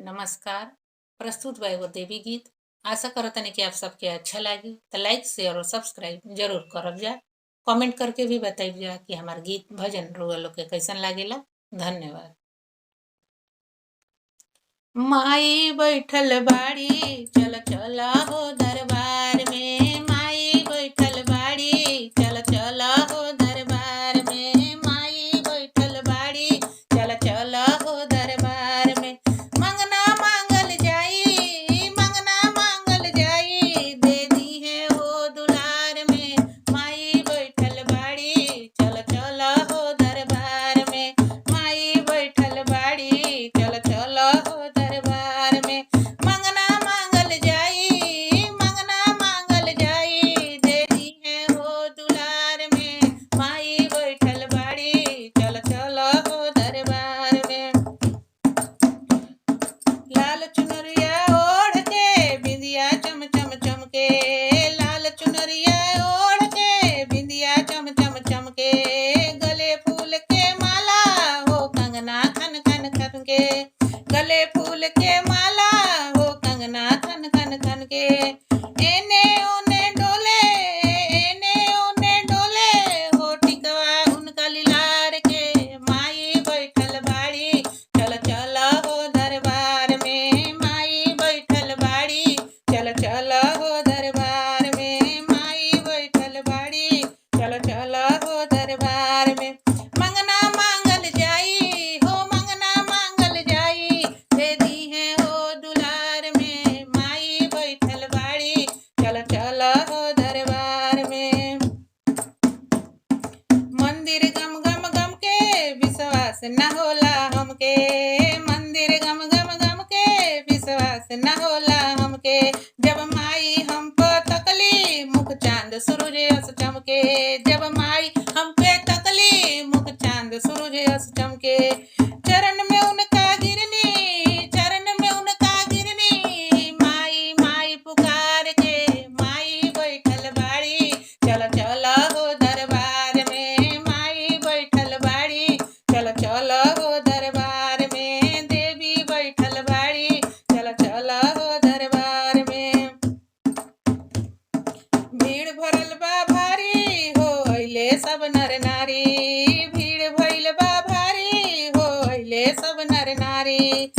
नमस्कार। प्रस्तुत बा एगो देवी गीत। आशा करतनी कि आप सबके अच्छा लागी तो लाइक शेयर और सब्सक्राइब जरूर करब जा। कमेंट करके भी बताइब जा कि हमार गीत भजन रउआ लोग के कैसन लागेला। धन्यवाद। माई बैठल बाड़ी चल चला हो दरबार में। माई बैठल बाड़ी चल चला हो दरबार में। माई बैठल बाड़ी चल चला हो दरबार में। मंगना मांगल जाई, मंगना मांगल जाई, दे दी है वो दुलार में। माई बैठल बाड़ी चल चला हो दरबार में। माई बैठल बाड़ी चल चला हो दरबार में। मंगना मांगल जाई, मंगना मांगल जाई, दे दी है वो दुलार में। माई बैठल बाड़ी चल चला हो दरबार में। लाल चुनरिया ओढ़ के बिंदिया चम चम चमके। लाल चुनरिया ओढ़ के बिंदिया चम चम चमके। गले फूल के माला हो कंगना खन खन खन के। गले फूल के माला हो कंगना खन खन खन के। एने ओने डोले, एने ओने डोले, हो टिकवा उनका लीलार के। माई बैठल बाड़ी चल चला हो दरबार में। माई बैठल बाड़ी चल चला हो दरबार में। माई बैठल बाड़ी चल चला हो दरबार में। मंगना मांगल जाई हो, मंगना मांगल जाई, दे दी है हो दुलार में। माई बैठल बाड़ी चल चला हो दरबार में। मंदिर गम गम गम के विश्वास न होला हमके। मंदिर गम गम गम के विश्वास न होला हमके। जब माई हम पर तकली मुख चांद सूरज अस चमके। जब माई हम पे तकली मुख चांद सूरज अस चमके। चरण में उनका गिरनी, चरण में उनका गिरनी, माई माई पुकार के। माई बैठल बाड़ी चल चला हो दरबार में। माई बैठल बाड़ी चल चला हो दरबार में। देवी बैठल बाड़ी चल चला हो दरबार में। भीड़ भरल बा भारी हो अइले सब नर नारी। भीड़ भइल बा भारी हो अइले सब नर नारी।